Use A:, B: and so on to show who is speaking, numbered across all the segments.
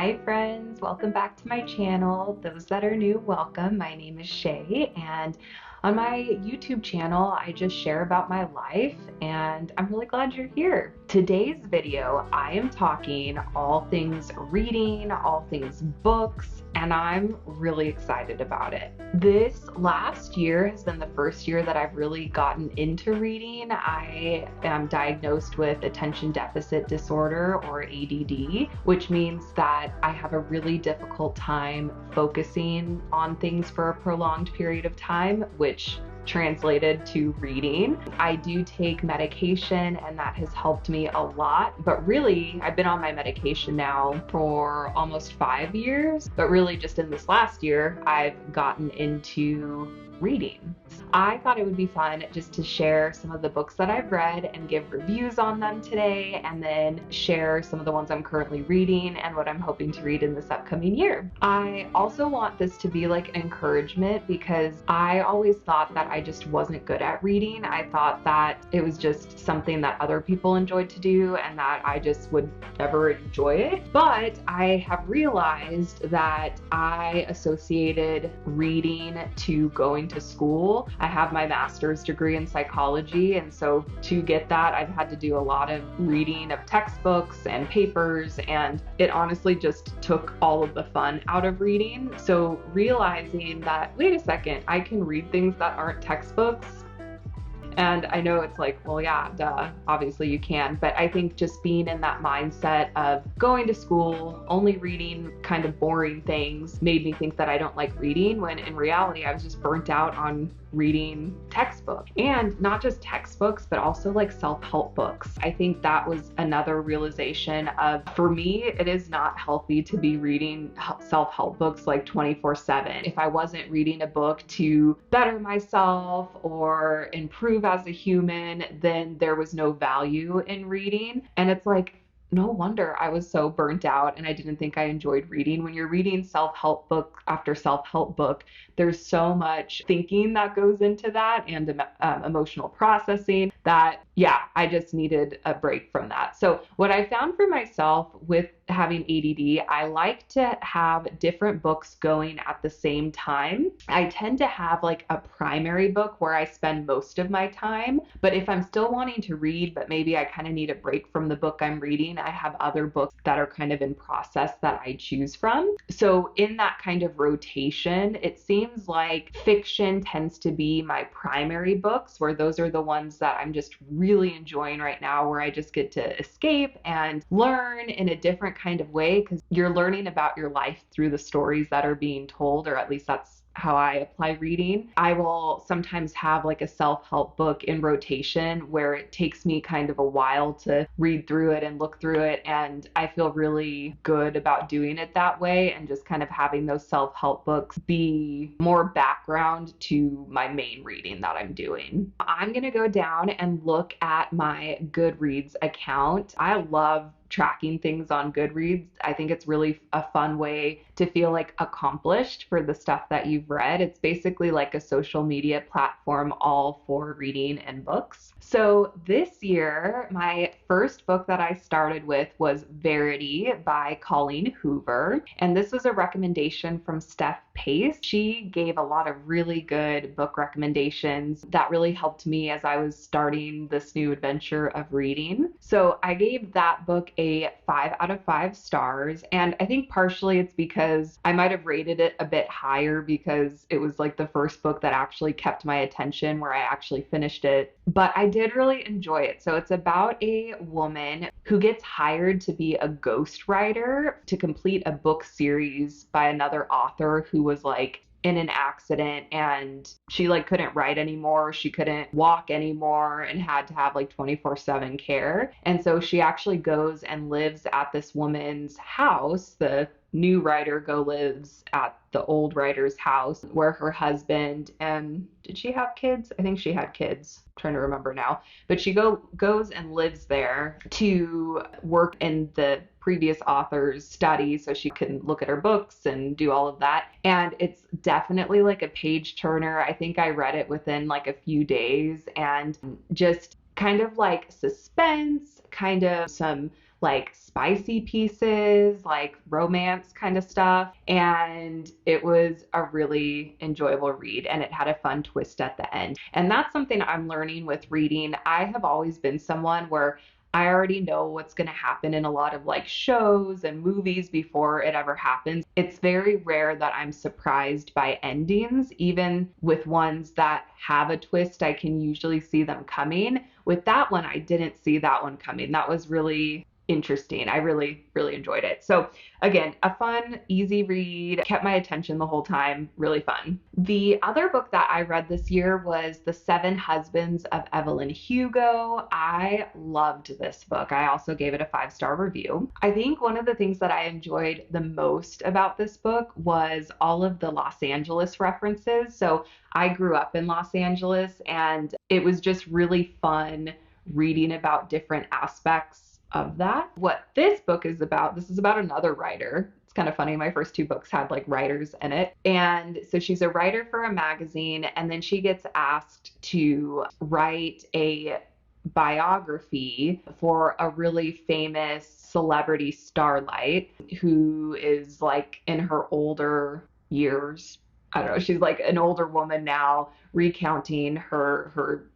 A: Hi friends, welcome back to my channel. Those that are new, welcome. My name is Shay, and on my YouTube channel I just share about my life, and I'm really glad you're here. Today's video I am talking all things reading, all things books, and I'm really excited about it. This last year has been the first year that I've really gotten into reading. I am diagnosed with attention deficit disorder, or ADD, which means that I have a really difficult time focusing on things for a prolonged period of time, which translated to reading. I do take medication and that has helped me a lot, but really I've been on my medication now for almost 5 years, but really just in this last year I've gotten into reading. I thought it would be fun just to share some of the books that I've read and give reviews on them today, and then share some of the ones I'm currently reading and what I'm hoping to read in this upcoming year. I also want this to be like an encouragement, because I always thought that I just wasn't good at reading. I thought that it was just something that other people enjoyed to do and that I just would never enjoy it. But I have realized that I associated reading to going to school. I have my master's degree in psychology, and so to get that I've had to do a lot of reading of textbooks and papers, and it honestly just took all of the fun out of reading. So realizing that, wait a second, I can read things that aren't textbooks. And I know it's like, well, yeah, duh, obviously you can, but I think just being in that mindset of going to school, only reading kind of boring things, made me think that I don't like reading, when in reality I was just burnt out on reading textbooks. And not just textbooks, but also like self-help books. I think that was another realization of, for me, it is not healthy to be reading self-help books like 24/7. If I wasn't reading a book to better myself or improve as a human, then there was no value in reading. And it's like, no wonder I was so burnt out and I didn't think I enjoyed reading. When you're reading self-help book after self-help book, there's so much thinking that goes into that, and emotional processing, that, yeah, I just needed a break from that. So what I found for myself with having ADD, I like to have different books going at the same time. I tend to have like a primary book where I spend most of my time, but if I'm still wanting to read, but maybe I kind of need a break from the book I'm reading, I have other books that are kind of in process that I choose from. So in that kind of rotation, it seems like fiction tends to be my primary books, where those are the ones that I'm just really enjoying right now, where I just get to escape and learn in a different kind of way, because you're learning about your life through the stories that are being told, or at least that's how I apply reading. I will sometimes have like a self-help book in rotation where it takes me kind of a while to read through it and look through it, and I feel really good about doing it that way, and just kind of having those self-help books be more background to my main reading that I'm doing. I'm gonna go down and look at my Goodreads account. I love tracking things on Goodreads. I think it's really a fun way to feel like accomplished for the stuff that you've read. It's basically like a social media platform all for reading and books. So this year, my first book that I started with was Verity by Colleen Hoover. And this was a recommendation from Steph Pace. She gave a lot of really good book recommendations that really helped me as I was starting this new adventure of reading. So I gave that book a 5 out of 5 stars. And I think partially it's because I might have rated it a bit higher because it was like the first book that actually kept my attention, where I actually finished it. But I did really enjoy it. So it's about a woman who gets hired to be a ghostwriter to complete a book series by another author who was like in an accident, and she like couldn't write anymore, she couldn't walk anymore, and had to have like 24/7 care. And so she actually goes and lives at this woman's house. The new writer lives at the old writer's house, where her husband, and did she have kids? I think she had kids. I'm trying to remember now. But she goes and lives there to work in the previous author's study, so she can look at her books and do all of that. And it's definitely like a page turner. I think I read it within like a few days, and just kind of like suspense, kind of some like spicy pieces, like romance kind of stuff. And it was a really enjoyable read, and it had a fun twist at the end. And that's something I'm learning with reading. I have always been someone where I already know what's going to happen in a lot of like shows and movies before it ever happens. It's very rare that I'm surprised by endings. Even with ones that have a twist, I can usually see them coming. With that one, I didn't see that one coming. That was really interesting. I really, really enjoyed it. So again, a fun, easy read, kept my attention the whole time, really fun. The other book that I read this year was The Seven Husbands of Evelyn Hugo. I loved this book. I also gave it a 5-star review. I think one of the things that I enjoyed the most about this book was all of the Los Angeles references. So I grew up in Los Angeles, and it was just really fun reading about different aspects of that. What this book is about, this is about another writer. It's kind of funny. My first 2 books had like writers in it. And so she's a writer for a magazine, and then she gets asked to write a biography for a really famous celebrity starlight who is like in her older years. I don't know, she's like an older woman now, recounting her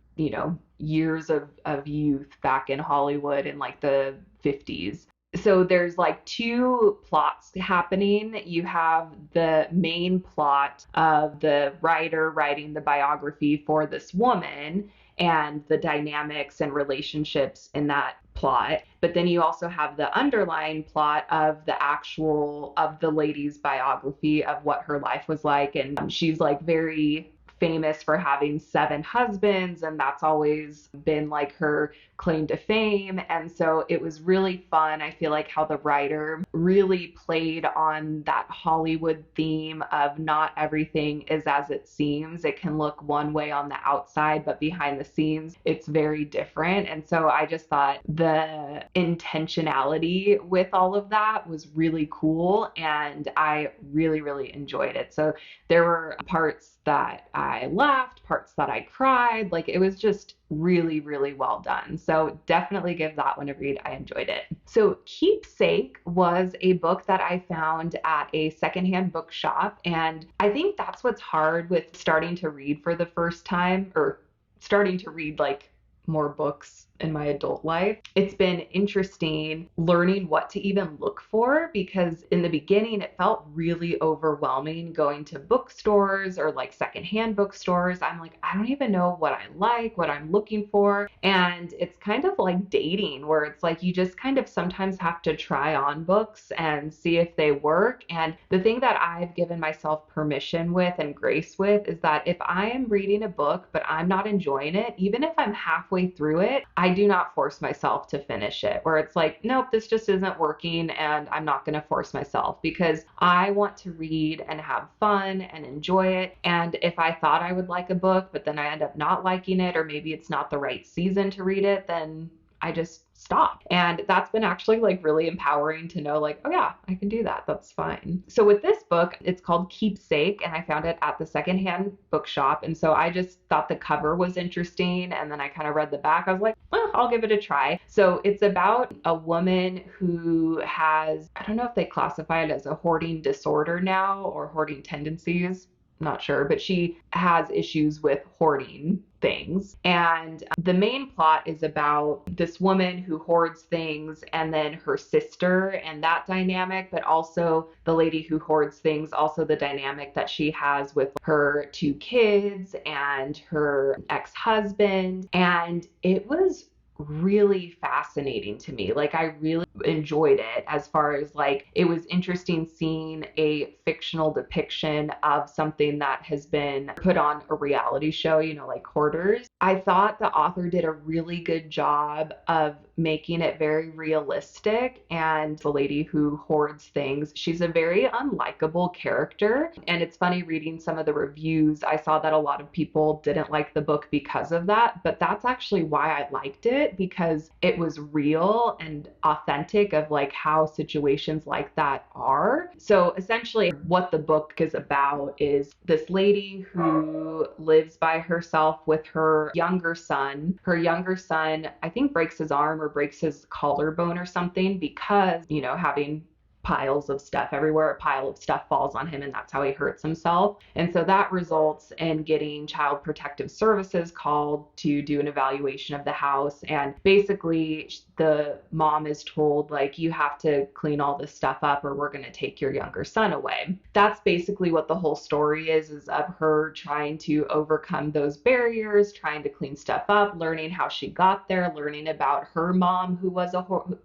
A: years of youth back in Hollywood in like the 50s. So there's like 2 plots happening. You have the main plot of the writer writing the biography for this woman and the dynamics and relationships in that plot. But then you also have the underlying plot of the lady's biography of what her life was like. And she's like very famous for having 7 husbands, and that's always been like her claim to fame. And so it was really fun. I feel like how the writer really played on that Hollywood theme of not everything is as it seems. It can look one way on the outside, but behind the scenes, it's very different. And so I just thought the intentionality with all of that was really cool, and I really, really enjoyed it. So there were parts that I laughed, parts that I cried. Like it was just really, really well done. So definitely give that one a read. I enjoyed it. So Keepsake was a book that I found at a secondhand bookshop. And I think that's what's hard with starting to read for the first time, or starting to read like more books in my adult life. It's been interesting learning what to even look for, because in the beginning it felt really overwhelming going to bookstores or like secondhand bookstores. I'm like, I don't even know what I like, what I'm looking for. And it's kind of like dating, where it's like you just kind of sometimes have to try on books and see if they work. And the thing that I've given myself permission with and grace with is that if I am reading a book but I'm not enjoying it, even if I'm halfway through it, I do not force myself to finish it, where it's like, nope, this just isn't working, and I'm not going to force myself, because I want to read and have fun and enjoy it. And if I thought I would like a book, but then I end up not liking it, or maybe it's not the right season to read it, then I just stop. And that's been actually like really empowering to know like, oh yeah, I can do that. That's fine. So with this book, it's called Keepsake, and I found it at the secondhand bookshop. And so I just thought the cover was interesting. And then I kind of read the back. I was like, oh, I'll give it a try. So it's about a woman who has, I don't know if they classify it as a hoarding disorder now or hoarding tendencies. Not sure, but she has issues with hoarding things. And the main plot is about this woman who hoards things, and then her sister and that dynamic, but also the lady who hoards things, also the dynamic that she has with her 2 kids and her ex-husband. And it was really fascinating to me. Like I really enjoyed it, as far as like it was interesting seeing a fictional depiction of something that has been put on a reality show, like Hoarders. I thought the author did a really good job of making it very realistic, and the lady who hoards things, she's a very unlikable character. And it's funny reading some of the reviews, I saw that a lot of people didn't like the book because of that, but that's actually why I liked it, because it was real and authentic of like how situations like that are. So essentially what the book is about is this lady who lives by herself with her younger son. Her younger son, I think, breaks his arm or breaks his collarbone or something because, having piles of stuff everywhere, a pile of stuff falls on him, and that's how he hurts himself. And so that results in getting Child Protective Services called to do an evaluation of the house. And basically the mom is told, like, you have to clean all this stuff up or we're going to take your younger son away. That's basically what the whole story is of her trying to overcome those barriers, trying to clean stuff up, learning how she got there, learning about her mom who was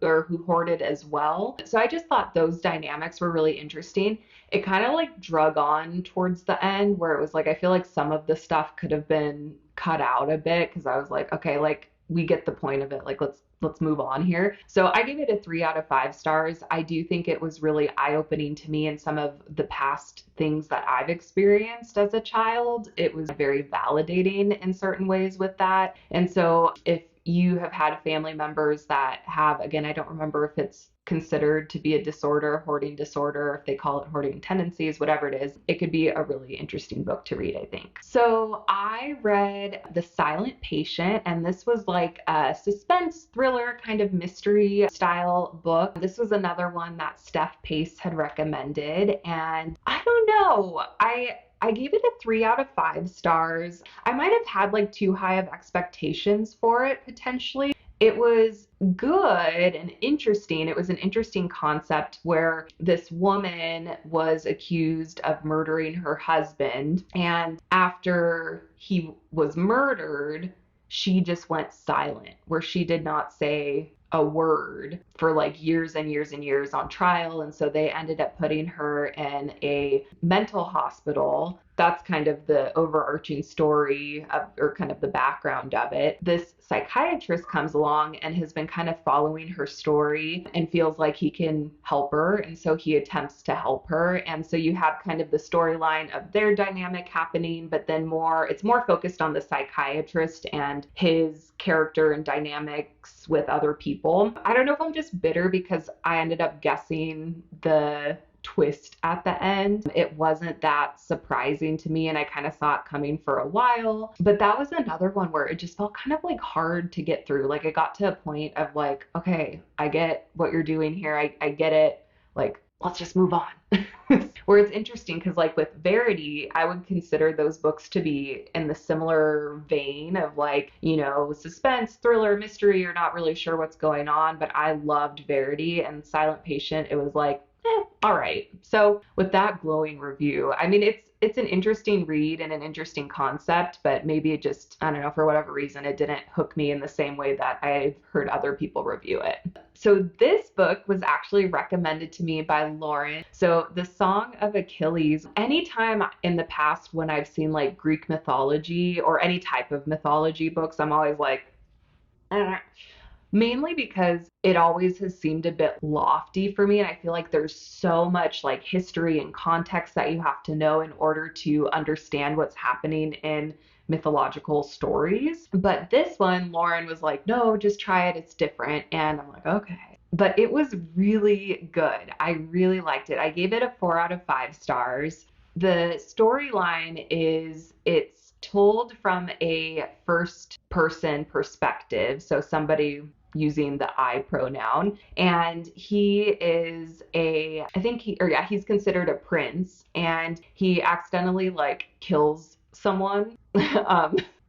A: who hoarded as well. So I just thought those dynamics were really interesting. It kind of like drug on towards the end where it was like, I feel like some of the stuff could have been cut out a bit because I was like, okay, like we get the point of it. Like let's move on here. So I gave it a 3 out of 5 stars. I do think it was really eye-opening to me in some of the past things that I've experienced as a child. It was very validating in certain ways with that. And so if you have had family members that have, again, I don't remember if it's considered to be a disorder, hoarding disorder, if they call it hoarding tendencies, whatever it is, it could be a really interesting book to read, I think. So I read The Silent Patient, and this was like a suspense thriller kind of mystery style book. This was another one that Steph Pace had recommended, and I don't know, I gave it a 3 out of 5 stars. I might have had like too high of expectations for it potentially. It was good and interesting. It was an interesting concept where this woman was accused of murdering her husband, and after he was murdered, she just went silent, where she did not say a word for like years and years and years on trial. And so they ended up putting her in a mental hospital. That's kind of the overarching story of, or kind of the background of it. This psychiatrist comes along and has been kind of following her story and feels like he can help her. And so he attempts to help her. And so you have kind of the storyline of their dynamic happening, but then it's more focused on the psychiatrist and his character and dynamics with other people. I don't know if I'm just bitter because I ended up guessing the twist at the end. It wasn't that surprising to me, and I kind of saw it coming for a while. But that was another one where it just felt kind of like hard to get through. Like it got to a point of like, okay, I get what you're doing here. I get it. Like, let's just move on. Where it's interesting because like with Verity, I would consider those books to be in the similar vein of like, suspense, thriller, mystery. You're not really sure what's going on, but I loved Verity. And Silent Patient, it was like, all right. So with that glowing review, I mean, it's an interesting read and an interesting concept, but maybe it just, I don't know, for whatever reason, it didn't hook me in the same way that I've heard other people review it. So this book was actually recommended to me by Lauren. So The Song of Achilles, anytime in the past when I've seen like Greek mythology or any type of mythology books, I'm always like, mainly because it always has seemed a bit lofty for me. And I feel like there's so much like history and context that you have to know in order to understand what's happening in mythological stories. But this one, Lauren was like, no, just try it. It's different. And I'm like, okay. But it was really good. I really liked it. I gave it a 4 out of 5 stars. The storyline it's told from a first person perspective. So somebody using the I pronoun, and he is he's considered a prince, and he accidentally like kills someone.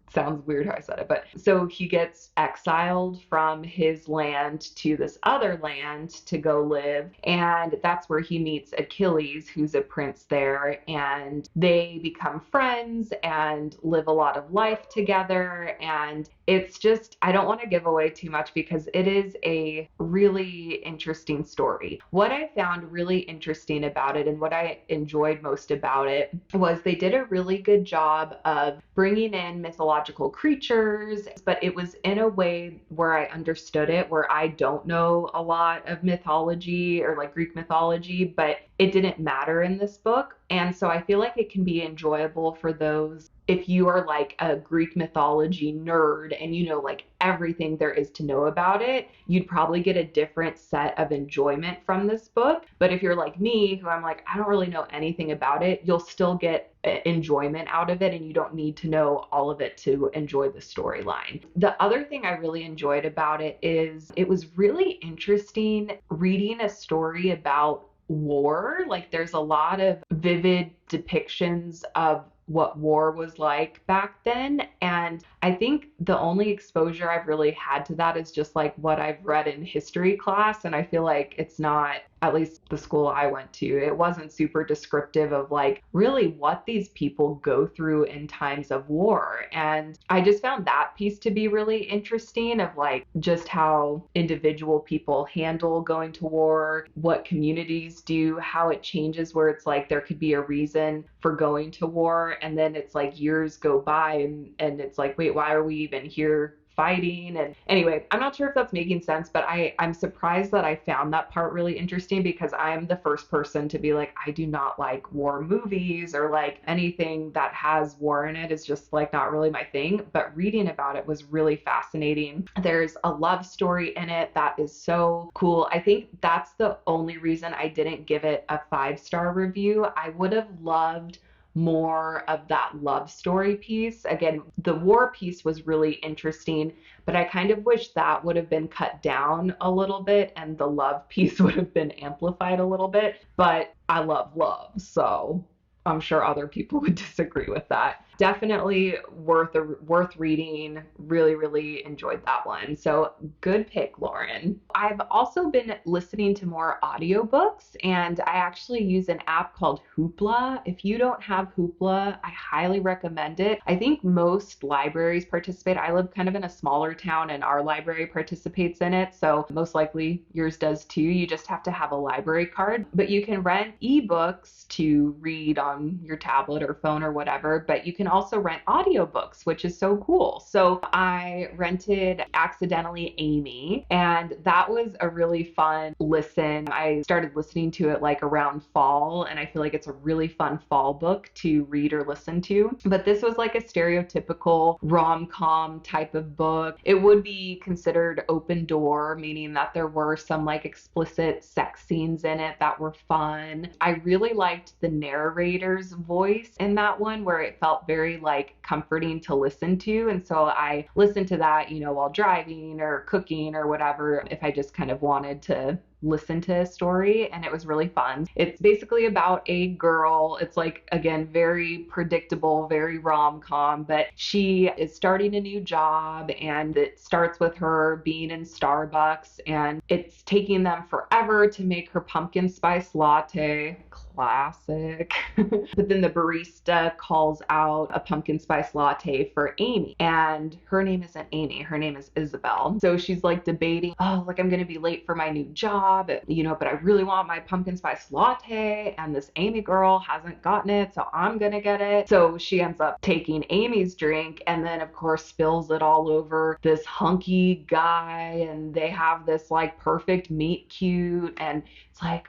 A: Sounds weird how I said it, but so he gets exiled from his land to this other land to go live, and that's where he meets Achilles, who's a prince there, and they become friends and live a lot of life together. And it's just, I don't want to give away too much because it is a really interesting story. What I found really interesting about it and what I enjoyed most about it was they did a really good job of bringing in mythological creatures, but it was in a way where I understood it, where I don't know a lot of mythology or like Greek mythology, but it didn't matter in this book. And so I feel like it can be enjoyable for those if you are like a Greek mythology nerd and you know like everything there is to know about it, you'd probably get a different set of enjoyment from this book. But if you're like me, who I'm like, I don't really know anything about it, you'll still get enjoyment out of it and you don't need to know all of it to enjoy the storyline. The other thing I really enjoyed about it is it was really interesting reading a story about war. Like there's a lot of vivid depictions of what war was like back then. And I think the only exposure I've really had to that is just like what I've read in history class. And I feel like it's not, at least the school I went to, it wasn't super descriptive of like really what these people go through in times of war. And I just found that piece to be really interesting of like just how individual people handle going to war, what communities do, how it changes where it's like there could be a reason for going to war and then it's like years go by and it's like, wait, why are we even here fighting? And anyway, I'm not sure if that's making sense, but I'm surprised that I found that part really interesting because I'm the first person to be like, I do not like war movies or like anything that has war in it is just like not really my thing. But reading about it was really fascinating. There's a love story in it that is so cool. I think that's the only reason I didn't give it a 5-star review. I would have loved more of that love story piece. Again, the war piece was really interesting, but I kind of wish that would have been cut down a little bit and the love piece would have been amplified a little bit. But I love love, so I'm sure other people would disagree with that. Definitely worth reading. Really, really enjoyed that one. So good pick, Lauren. I've also been listening to more audiobooks and I actually use an app called Hoopla. If you don't have Hoopla, I highly recommend it. I think most libraries participate. I live kind of in a smaller town and our library participates in it. So most likely yours does too. You just have to have a library card, but you can rent ebooks to read on your tablet or phone or whatever, but you can also rent audiobooks, which is so cool. So I rented Accidentally Amy, and that was a really fun listen. I started listening to it like around fall, and I feel like it's a really fun fall book to read or listen to. But this was like a stereotypical rom-com type of book. It would be considered open door, meaning that there were some like explicit sex scenes in it that were fun. I really liked the narrator's voice in that one where it felt very like comforting to listen to. And so I listened to that, you know, while driving or cooking or whatever, if I just kind of wanted to listen to a story, and it was really fun. It's basically about a girl. It's like, again, very predictable, very rom-com, but she is starting a new job and it starts with her being in Starbucks and it's taking them forever to make her pumpkin spice latte. Classic. But then the barista calls out a pumpkin spice latte for Amy, and her name isn't Amy, her name is Isabel. So she's like debating, oh, like I'm gonna be late for my new job, you know, but I really want my pumpkin spice latte, and this Amy girl hasn't gotten it, so I'm gonna get it. So she ends up taking Amy's drink and then of course spills it all over this hunky guy, and they have this like perfect meet cute, and it's like,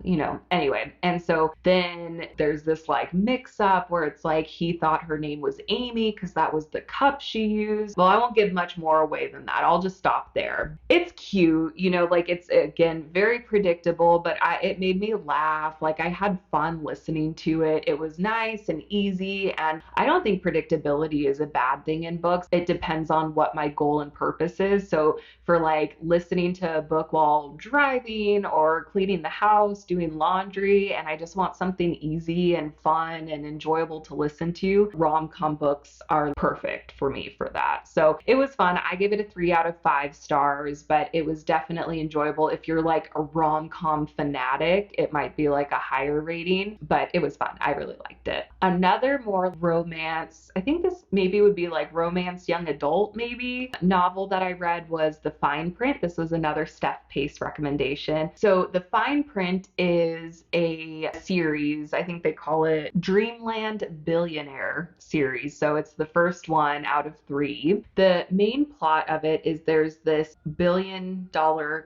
A: you know, anyway. And so then there's this like mix up where it's like he thought her name was Amy because that was the cup she used. Well, I won't give much more away than that. I'll just stop there. It's cute, you know, like it's again very predictable, but it made me laugh. Like I had fun listening to it. It was nice and easy, and I don't think predictability is a bad thing in books. It depends on what my goal and purpose is. So for like listening to a book while driving or cleaning the house, doing laundry, and I just want something easy and fun and enjoyable to listen to, rom-com books are perfect for me for that. So it was fun. I give it a 3 out of 5 stars, but it was definitely enjoyable. If you're like a rom-com fanatic, it might be like a higher rating, but it was fun. I really liked it. Another more romance, I think this maybe would be like romance young adult maybe, novel that I read was The Fine Print. This was another Steph Pace recommendation. So The Fine Print is a a series. I think they call it Dreamland Billionaire series. So it's the first one out of 3. The main plot of it is there's this $1 billion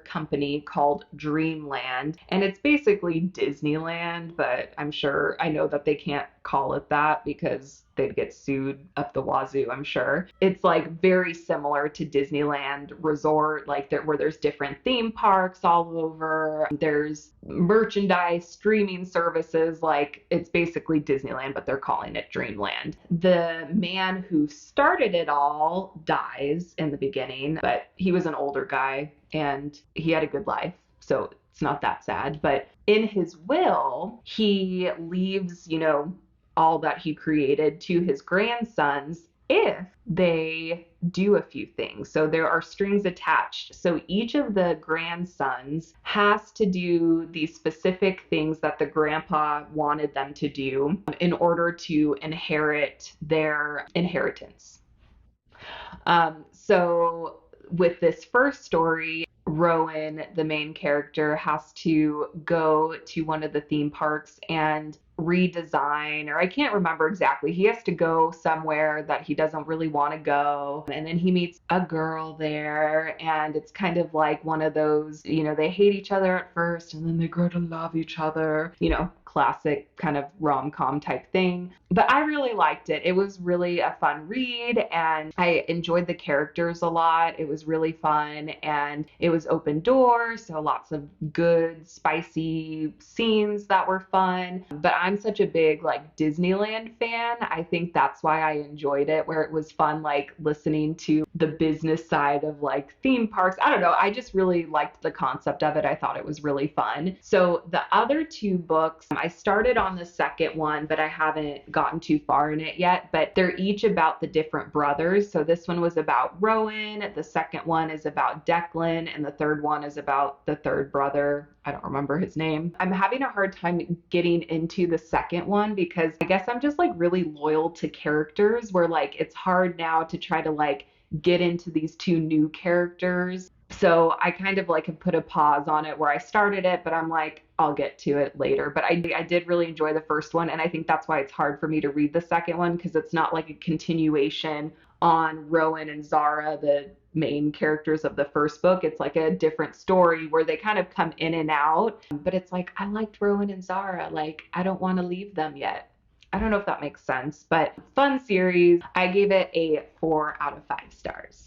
A: company called Dreamland, and it's basically Disneyland, but I know that they can't call it that because they'd get sued up the wazoo, I'm sure. It's like very similar to Disneyland Resort, like where there's different theme parks all over. There's merchandise, streaming services, like it's basically Disneyland, but they're calling it Dreamland. The man who started it all dies in the beginning, but he was an older guy and he had a good life. So it's not that sad. But in his will, he leaves, all that he created to his grandsons if they do a few things. So there are strings attached. So each of the grandsons has to do these specific things that the grandpa wanted them to do in order to inherit their inheritance. So with this first story, Rowan, the main character, has to go to one of the theme parks and redesign, or I can't remember exactly. He has to go somewhere that he doesn't really want to go. And then he meets a girl there, and it's kind of like one of those, they hate each other at first and then they grow to love each other, classic kind of rom-com type thing. But I really liked it. It was really a fun read, and I enjoyed the characters a lot. It was really fun, and it was open doors, so lots of good, spicy scenes that were fun. But I'm such a big like Disneyland fan. I think that's why I enjoyed it, where it was fun like listening to the business side of like theme parks. I don't know. I just really liked the concept of it. I thought it was really fun. So the other 2 books, I started on the second one, but I haven't gotten too far in it yet. But they're each about the different brothers. So this one was about Rowan. The second one is about Declan. And the third one is about the third brother. I don't remember his name. I'm having a hard time getting into the second one because I guess I'm just like really loyal to characters, where like it's hard now to try to like get into these 2 new characters. So I kind of like have put a pause on it where I started it, but I'm like, I'll get to it later. But I did really enjoy the first one, and I think that's why it's hard for me to read the second one, because it's not like a continuation on Rowan and Zara, the main characters of the first book. It's like a different story where they kind of come in and out. But it's like, I liked Rowan and Zara. Like, I don't want to leave them yet. I don't know if that makes sense, but fun series. I gave it a 4 out of 5 stars.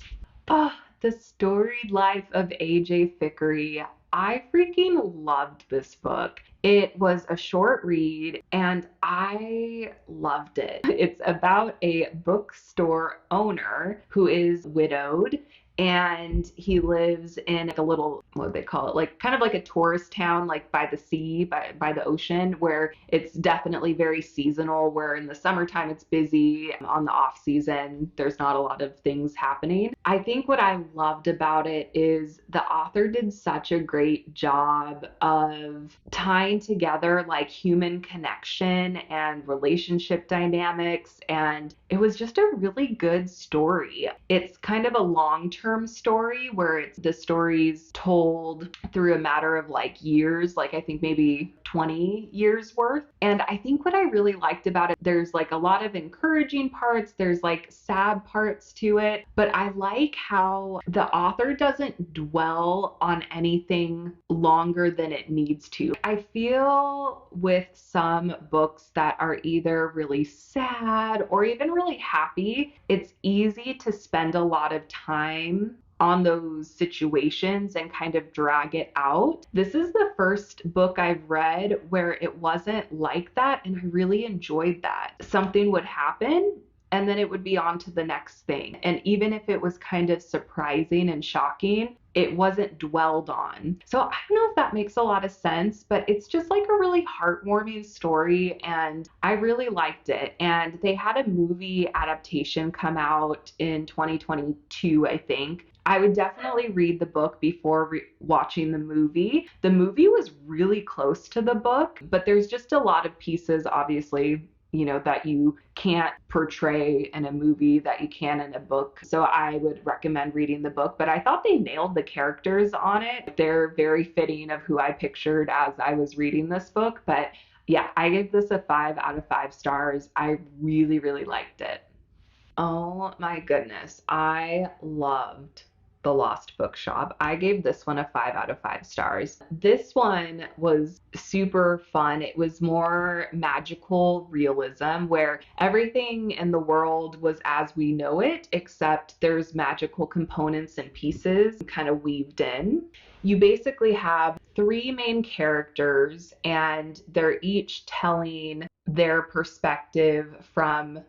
A: Oh, The Storied Life of A.J. Fickery. I freaking loved this book. It was a short read and I loved it. It's about a bookstore owner who is widowed, and he lives in like a little, what do they call it, like kind of like a tourist town, like by the sea, by the ocean, where it's definitely very seasonal, where in the summertime it's busy. On the off season there's not a lot of things happening. I think what I loved about it is the author did such a great job of tying together like human connection and relationship dynamics, and it was just a really good story. It's kind of a long-term story where the story's told through a matter of like years, like I think maybe 20 years worth. And I think what I really liked about it, there's like a lot of encouraging parts, there's like sad parts to it, but I like how the author doesn't dwell on anything longer than it needs to. I feel with some books that are either really sad or even really happy, it's easy to spend a lot of time on those situations and kind of drag it out. This is the first book I've read where it wasn't like that, and I really enjoyed that. Something would happen and then it would be on to the next thing. And even if it was kind of surprising and shocking, it wasn't dwelled on. So I don't know if that makes a lot of sense, but it's just like a really heartwarming story, and I really liked it. And they had a movie adaptation come out in 2022, I think. I would definitely read the book before watching the movie. The movie was really close to the book, but there's just a lot of pieces, obviously, that you can't portray in a movie that you can in a book. So I would recommend reading the book, but I thought they nailed the characters on it. They're very fitting of who I pictured as I was reading this book. But yeah, I gave this a 5 out of 5 stars. I really, really liked it. Oh my goodness. I loved The Lost Bookshop. I gave this one a 5 out of 5 stars. This one was super fun. It was more magical realism where everything in the world was as we know it, except there's magical components and pieces kind of weaved in. You basically have three main characters, and they're each telling their perspective from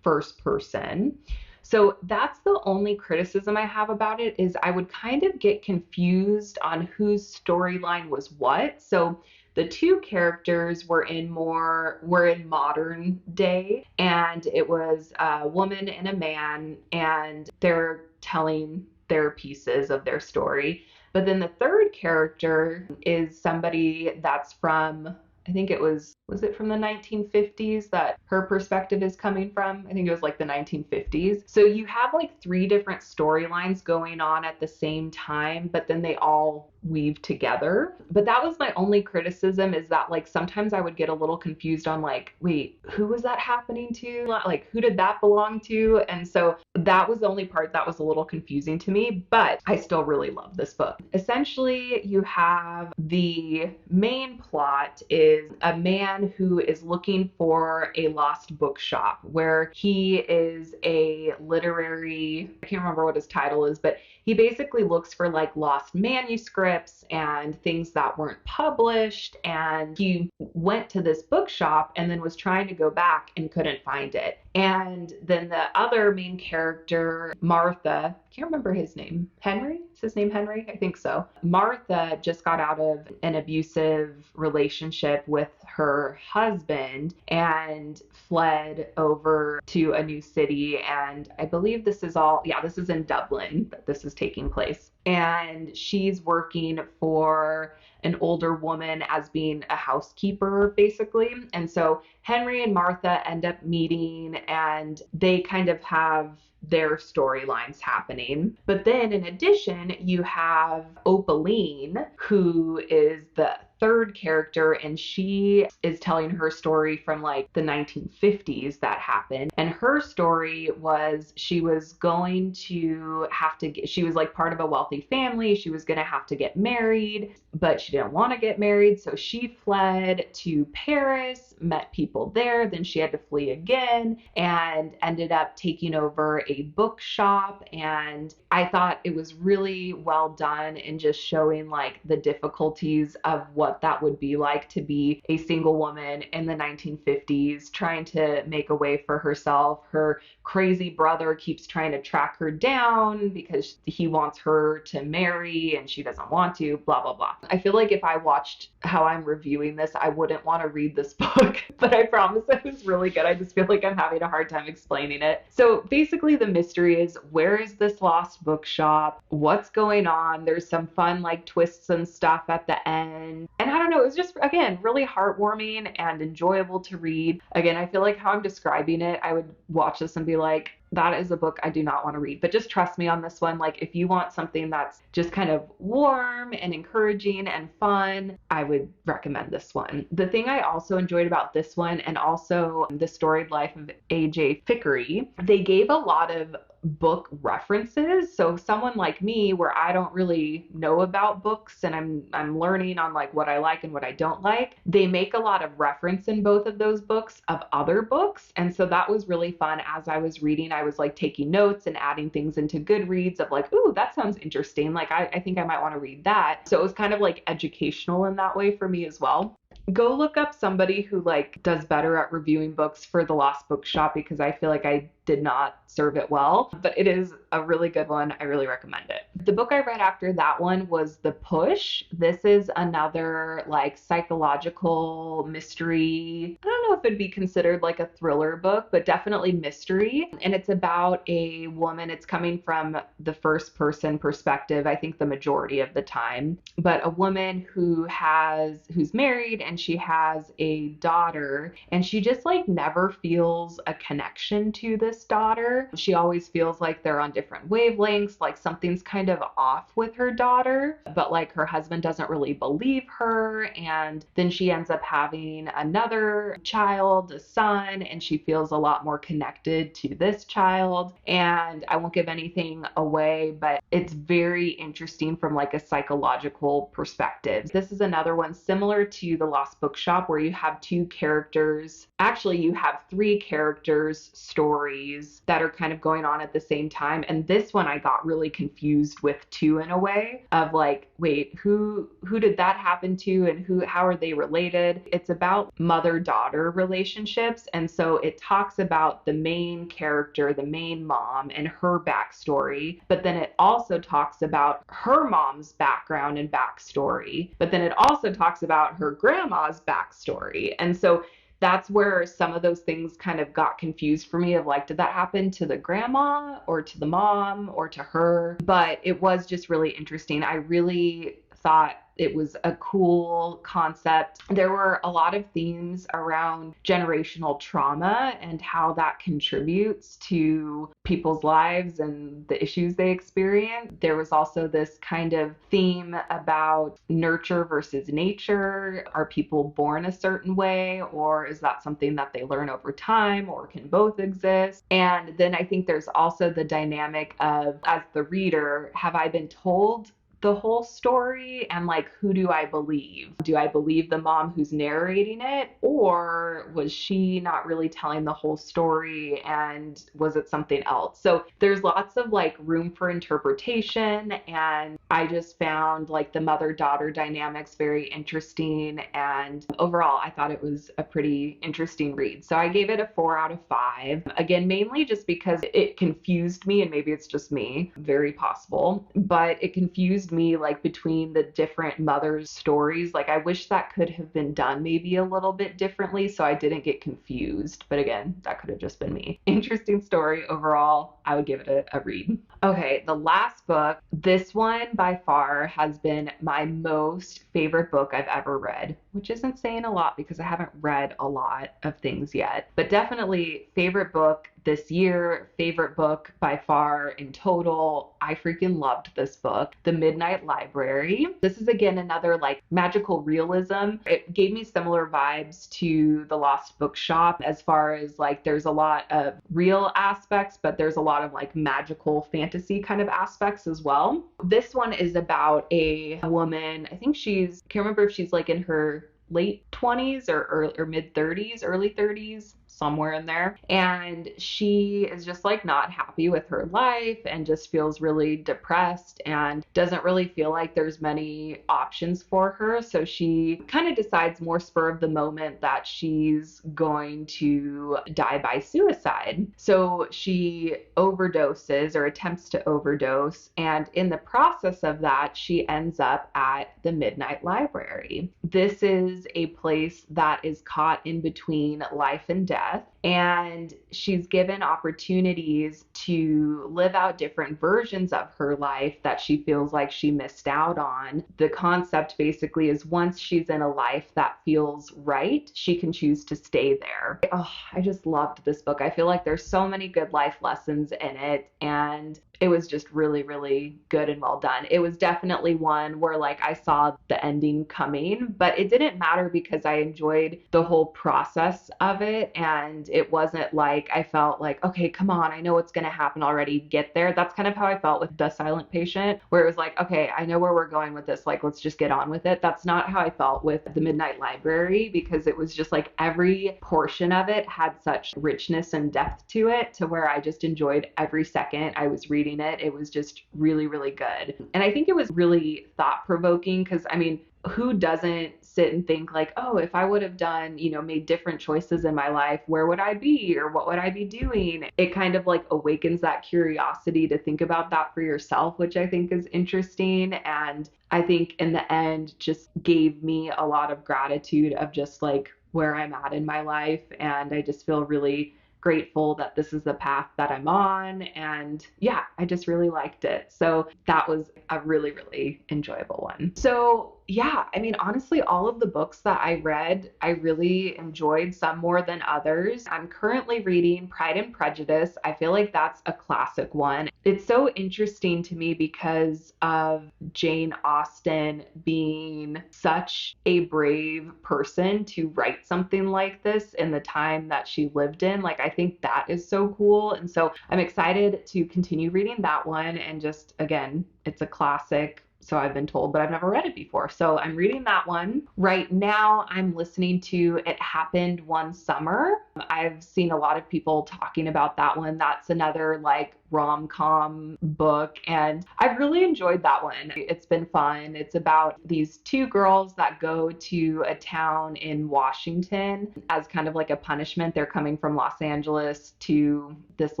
A: first person. So that's the only criticism I have about it is I would kind of get confused on whose storyline was what. So the two characters were in modern day, and it was a woman and a man, and they're telling their pieces of their story. But then the third character is somebody that's from, I think it was it from the 1950s that her perspective is coming from? I think it was like the 1950s. So you have like three different storylines going on at the same time, but then they all weave together. But that was my only criticism, is that like sometimes I would get a little confused on like, wait, who was that happening to? Like, who did that belong to? And so that was the only part that was a little confusing to me, but I still really love this book. Essentially, you have the main plot is a man who is looking for a lost bookshop where he is a literary, I can't remember what his title is, but he basically looks for like lost manuscripts and things that weren't published. And he went to this bookshop and then was trying to go back and couldn't find it. And then the other main character, Martha, I can't remember his name. Henry? Is his name Henry? I think so. Martha just got out of an abusive relationship with her husband and fled over to a new city. And I believe this is in Dublin that this is taking place. And she's working for an older woman as being a housekeeper, basically. And so Henry and Martha end up meeting, and they kind of have their storylines happening. But then in addition, you have Opaline, who is the third character, and she is telling her story from like the 1950s that happened. And her story was she was going to have to get, she was like part of a wealthy family. She was going to have to get married, but she didn't want to get married. So she fled to Paris, met people there. Then she had to flee again and ended up taking over a bookshop. And I thought it was really well done in just showing like the difficulties of what that would be like to be a single woman in the 1950s trying to make a way for herself. Her crazy brother keeps trying to track her down because he wants her to marry and she doesn't want to, blah, blah, blah. I feel like if I watched how I'm reviewing this, I wouldn't want to read this book, but I promise it was really good. I just feel like I'm having a hard time explaining it. So basically the mystery is, where is this lost bookshop? What's going on? There's some fun like twists and stuff at the end. And I don't know, it was just, again, really heartwarming and enjoyable to read. Again, I feel like how I'm describing it, I would watch this and be like, that is a book I do not want to read. But just trust me on this one. Like, if you want something that's just kind of warm and encouraging and fun, I would recommend this one. The thing I also enjoyed about this one, and also The Storied Life of A.J. Fickery, they gave a lot of book references. So someone like me, where I don't really know about books and I'm learning on like what I like and what I don't like, they make a lot of reference in both of those books of other books. And so that was really fun. As I was reading, I was like taking notes and adding things into Goodreads of like, ooh, that sounds interesting. Like I think I might want to read that. So it was kind of like educational in that way for me as well. Go look up somebody who like does better at reviewing books for The Lost Bookshop, because I feel like I did not serve it well, but it is a really good one. I really recommend it. The book I read after that one was The Push. This is another like psychological mystery. I don't know if it'd be considered like a thriller book, but definitely mystery. And it's about a woman. It's coming from the first person perspective, I think the majority of the time, but a woman who's married and she has a daughter, and she just like never feels a connection to this daughter. She always feels like they're on different wavelengths, like something's kind of off with her daughter, but like her husband doesn't really believe her. And then she ends up having another child, a son, and she feels a lot more connected to this child. And I won't give anything away, but it's very interesting from like a psychological perspective. This is another one similar to The Lost Bookshop, where you have two characters. Actually, you have three characters' stories that are kind of going on at the same time. And this one I got really confused with too, in a way of like, wait, who did that happen to, and how are they related? It's about mother-daughter relationships. And so it talks about the main character, the main mom, and her backstory. But then it also talks about her mom's background and backstory. But then it also talks about her grandma's backstory. And so that's where some of those things kind of got confused for me, of like, did that happen to the grandma or to the mom or to her? But it was just really interesting. I really thought it was a cool concept. There were a lot of themes around generational trauma and how that contributes to people's lives and the issues they experience. There was also this kind of theme about nurture versus nature. Are people born a certain way, or is that something that they learn over time, or can both exist? And then I think there's also the dynamic of, as the reader, have I been told the whole story, and like, who do I believe? Do I believe the mom who's narrating it, or was she not really telling the whole story, and was it something else? So there's lots of like room for interpretation, and I just found like the mother-daughter dynamics very interesting, and overall I thought it was a pretty interesting read. So I gave it a 4 out of 5. Again, mainly just because it confused me, and maybe it's just me, very possible, but it confused me like between the different mothers' stories. Like, I wish that could have been done maybe a little bit differently so I didn't get confused. But again, that could have just been me. Interesting story overall. I would give it a read. Okay, the last book. This one by far has been my most favorite book I've ever read, which isn't saying a lot because I haven't read a lot of things yet, but definitely favorite book this year, favorite book by far in total. I freaking loved this book, The Midnight Library. This is again another like magical realism. It gave me similar vibes to The Lost Bookshop, as far as like there's a lot of real aspects, but there's a lot of like magical fantasy kind of aspects as well. This one is about a woman. I think can't remember if she's like in her late 20s or mid 30s, early 30s, somewhere in there. And she is just like not happy with her life and just feels really depressed and doesn't really feel like there's many options for her. So she kind of decides more spur of the moment that she's going to die by suicide. So she overdoses or attempts to overdose. And in the process of that, she ends up at the Midnight Library. This is a place that is caught in between life and death. And she's given opportunities to live out different versions of her life that she feels like she missed out on. The concept basically is, once she's in a life that feels right, she can choose to stay there. Oh, I just loved this book. I feel like there's so many good life lessons in it, and it was just really, really good and well done. It was definitely one where like I saw the ending coming, but it didn't matter because I enjoyed the whole process of it. And it wasn't like I felt like, okay, come on, I know what's going to happen already, get there. That's kind of how I felt with The Silent Patient, where it was like, okay, I know where we're going with this. Like, let's just get on with it. That's not how I felt with The Midnight Library, because it was just like every portion of it had such richness and depth to it, to where I just enjoyed every second I was reading it. It was just really, really good. And I think it was really thought-provoking, because I mean, who doesn't sit and think like, oh, if I would have done, made different choices in my life, where would I be, or what would I be doing? It kind of like awakens that curiosity to think about that for yourself, which I think is interesting. And I think in the end just gave me a lot of gratitude of just like where I'm at in my life. And I just feel really grateful that this is the path that I'm on. And yeah, I just really liked it. So that was a really, really enjoyable one. So yeah, I mean, honestly, all of the books that I read, I really enjoyed, some more than others. I'm currently reading Pride and Prejudice. I feel like that's a classic one. It's so interesting to me because of Jane Austen being such a brave person to write something like this in the time that she lived in. Like, I think that is so cool. And so I'm excited to continue reading that one. And just, again, it's a classic. So I've been told, but I've never read it before. So I'm reading that one. Right now, I'm listening to It Happened One Summer. I've seen a lot of people talking about that one. That's another like rom-com book, and I've really enjoyed that one. It's been fun. It's about these two girls that go to a town in Washington as kind of like a punishment. They're coming from Los Angeles to this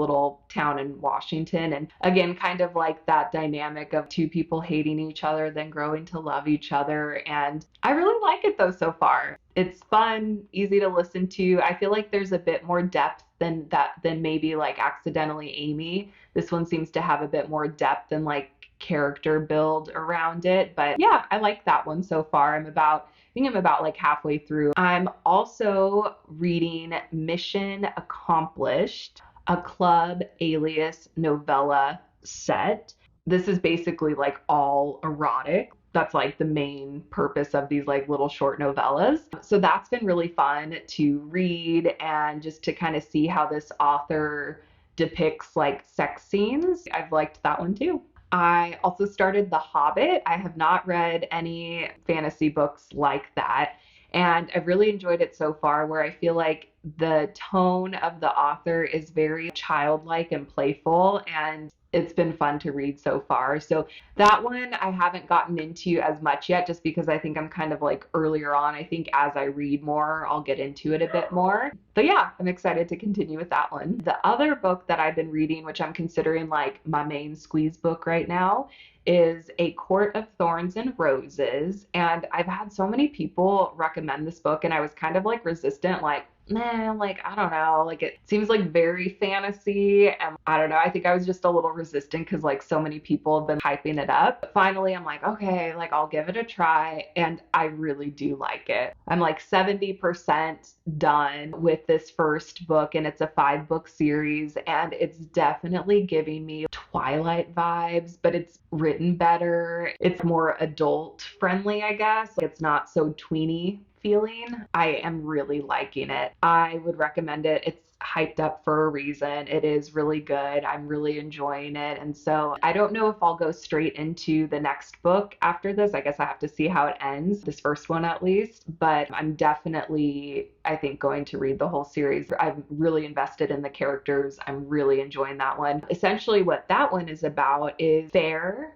A: little town in Washington, and again, kind of like that dynamic of two people hating each other then growing to love each other. And I really like it though so far. It's fun, easy to listen to. I feel like there's a bit more depth than maybe like Accidentally Amy. This one seems to have a bit more depth and like character build around it. But yeah, I like that one so far. I think I'm about like halfway through. I'm also reading Mission Accomplished, a Club Alias novella set. This is basically like all erotic. That's like the main purpose of these like little short novellas. So that's been really fun to read and just to kind of see how this author depicts like sex scenes. I've liked that one too. I also started The Hobbit. I have not read any fantasy books like that. And I've really enjoyed it so far, where I feel like the tone of the author is very childlike and playful, and it's been fun to read so far. So that one I haven't gotten into as much yet, just because I think I'm kind of like earlier on. I think as I read more, I'll get into it a bit more. But yeah, I'm excited to continue with that one. The other book that I've been reading, which I'm considering like my main squeeze book right now, is A Court of Thorns and Roses. And I've had so many people recommend this book, and I was kind of like resistant, like, man, like, I don't know, like it seems like very fantasy. And I don't know, I think I was just a little resistant because like so many people have been hyping it up. But finally, I'm like, okay, like I'll give it a try. And I really do like it. I'm like 70% done with this first book, and it's a 5-book series. And it's definitely giving me Twilight vibes, but it's written better. It's more adult friendly, I guess. It's not so tweeny feeling. I am really liking it. I would recommend it. It's hyped up for a reason. It is really good. I'm really enjoying it. And so I don't know if I'll go straight into the next book after this. I guess I have to see how it ends, this first one at least. But I'm definitely, I think, going to read the whole series. I'm really invested in the characters. I'm really enjoying that one. Essentially, what that one is about is Fair.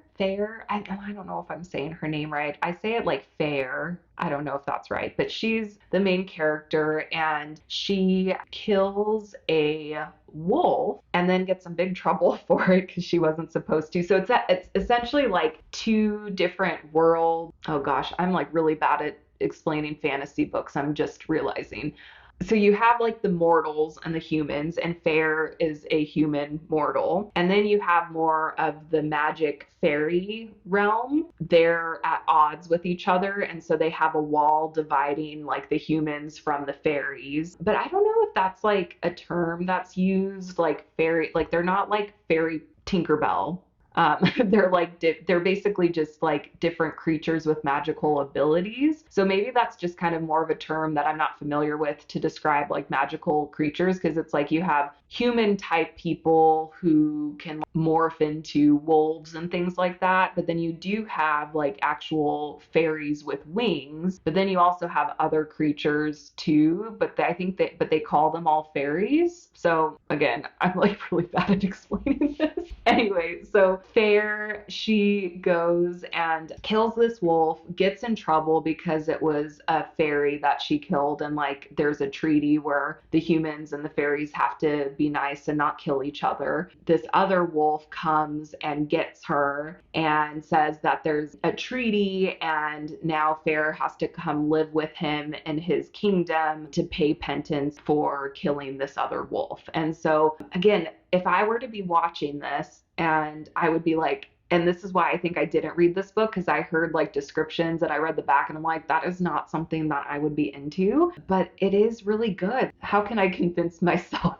A: I don't know if I'm saying her name right. I say it like Fair. I don't know if that's right, but she's the main character, and she kills a wolf and then gets in big trouble for it because she wasn't supposed to. So it's essentially like two different worlds. Oh gosh, I'm like really bad at explaining fantasy books. I'm just realizing. So you have like the mortals and the humans, and Fair is a human mortal. And then you have more of the magic fairy realm. They're at odds with each other, and so they have a wall dividing like the humans from the fairies. But I don't know if that's like a term that's used, like fairy, like they're not like fairy Tinkerbell. They're basically just like different creatures with magical abilities. So maybe that's just kind of more of a term that I'm not familiar with to describe like magical creatures, because it's like you have human type people who can morph into wolves and things like that. But then you do have like actual fairies with wings. But then you also have other creatures too. But they call them all fairies. So again, I'm like really bad at explaining this. Anyway, so Fair, she goes and kills this wolf, gets in trouble because it was a fairy that she killed. And like, there's a treaty where the humans and the fairies have to be nice and not kill each other. This other wolf comes and gets her and says that there's a treaty, and now Fair has to come live with him in his kingdom to pay penance for killing this other wolf. And so, again, if I were to be watching this, and I would be like, and this is why I think I didn't read this book, because I heard like descriptions and I read the back and I'm like, that is not something that I would be into, but it is really good. How can I convince myself?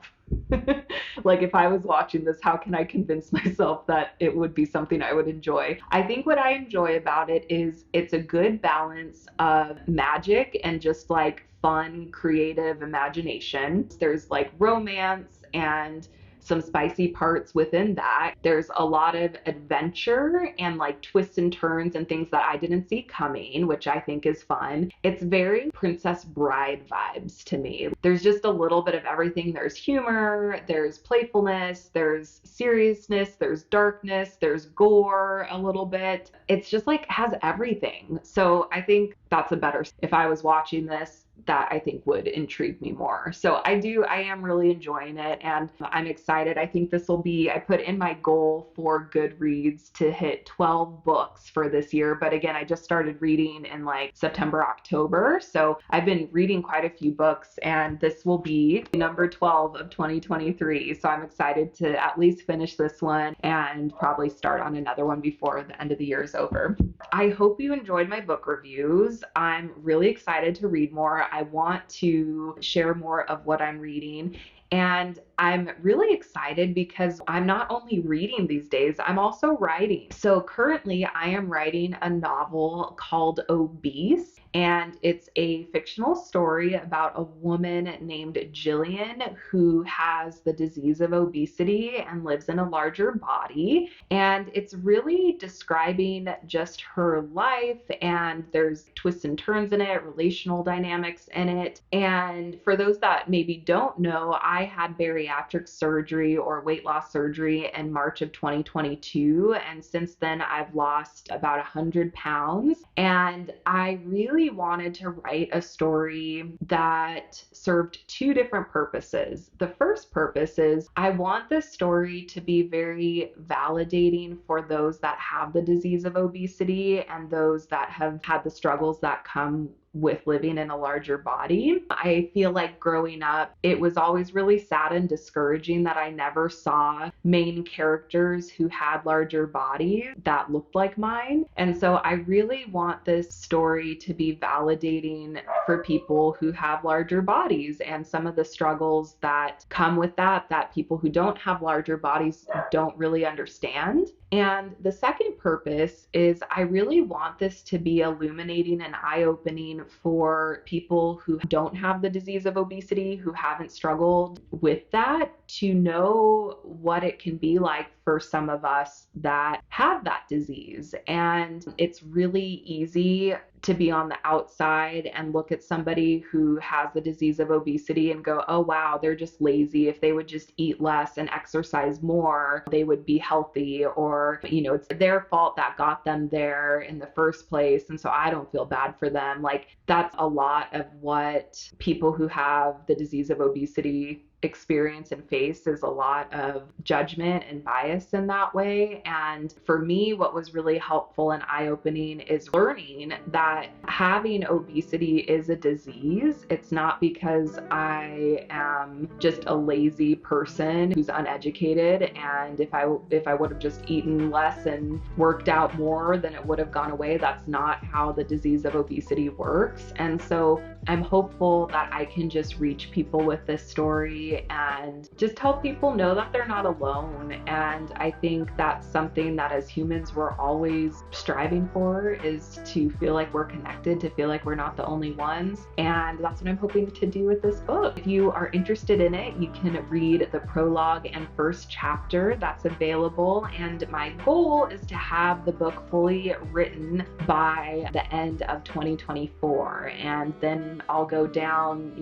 A: Like, if I was watching this, how can I convince myself that it would be something I would enjoy? I think what I enjoy about it is it's a good balance of magic and just like fun, creative imagination. There's like romance and some spicy parts within that. There's a lot of adventure and like twists and turns and things that I didn't see coming, which I think is fun. It's very Princess Bride vibes to me. There's just a little bit of everything. There's humor, there's playfulness, there's seriousness, there's darkness, there's gore a little bit. It's just like has everything. So I think that's a better, if I was watching this, that I think would intrigue me more. So I am really enjoying it, and I'm excited. I think this will be, I put in my goal for Goodreads to hit 12 books for this year. But again, I just started reading in like September, October. So I've been reading quite a few books, and this will be number 12 of 2023. So I'm excited to at least finish this one and probably start on another one before the end of the year is over. I hope you enjoyed my book reviews. I'm really excited to read more. I want to share more of what I'm reading. And I'm really excited because I'm not only reading these days, I'm also writing. So currently I am writing a novel called Obese, and it's a fictional story about a woman named Jillian who has the disease of obesity and lives in a larger body. And it's really describing just her life, and there's twists and turns in it, relational dynamics in it. And for those that maybe don't know, I had bariatric surgery or weight loss surgery in March of 2022. And since then, I've lost about 100 pounds. And I really wanted to write a story that served two different purposes. The first purpose is I want this story to be very validating for those that have the disease of obesity and those that have had the struggles that come with living in a larger body. I feel like growing up, it was always really sad and discouraging that I never saw main characters who had larger bodies that looked like mine. And so I really want this story to be validating for people who have larger bodies and some of the struggles that come with that people who don't have larger bodies don't really understand. And the second purpose is I really want this to be illuminating and eye-opening for people who don't have the disease of obesity, who haven't struggled with that, to know what it can be like for some of us that have that disease. And it's really easy to be on the outside and look at somebody who has the disease of obesity and go, oh wow, they're just lazy. If they would just eat less and exercise more, they would be healthy. Or, it's their fault that got them there in the first place. And so I don't feel bad for them. Like, that's a lot of what people who have the disease of obesity experience and face, is a lot of judgment and bias in that way. And for me, what was really helpful and eye-opening is learning that having obesity is a disease. It's not because I am just a lazy person who's uneducated, and if I would have just eaten less and worked out more, then it would have gone away. That's not how the disease of obesity works. And so I'm hopeful that I can just reach people with this story and just help people know that they're not alone. And I think that's something that as humans we're always striving for, is to feel like we're connected, to feel like we're not the only ones. And that's what I'm hoping to do with this book. If you are interested in it, you can read the prologue and first chapter that's available. And my goal is to have the book fully written by the end of 2024. And then I'll go down,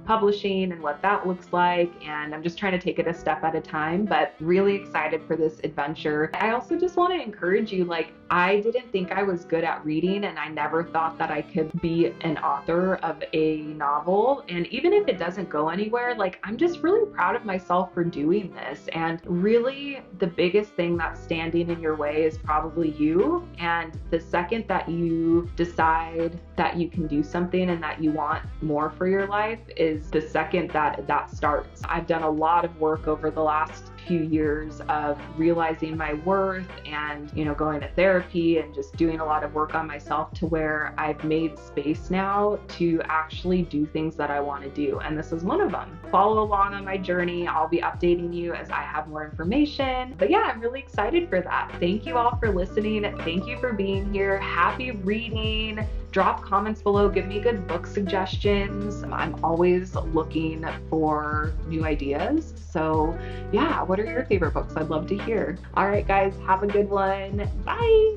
A: publishing and what that looks like. And I'm just trying to take it a step at a time, but really excited for this adventure. I also just want to encourage you, like, I didn't think I was good at reading, and I never thought that I could be an author of a novel. And even if it doesn't go anywhere, like, I'm just really proud of myself for doing this. And really, the biggest thing that's standing in your way is probably you. And the second that you decide that you can do something and that you want more for your life is the second that starts. I've done a lot of work over the last few years of realizing my worth and, going to therapy and just doing a lot of work on myself to where I've made space now to actually do things that I want to do. And this is one of them. Follow along on my journey. I'll be updating you as I have more information. But yeah, I'm really excited for that. Thank you all for listening. Thank you for being here. Happy reading. Drop comments below. Give me good book suggestions. I'm always looking for new ideas. So yeah, what are your favorite books? I'd love to hear. All right, guys, have a good one. Bye.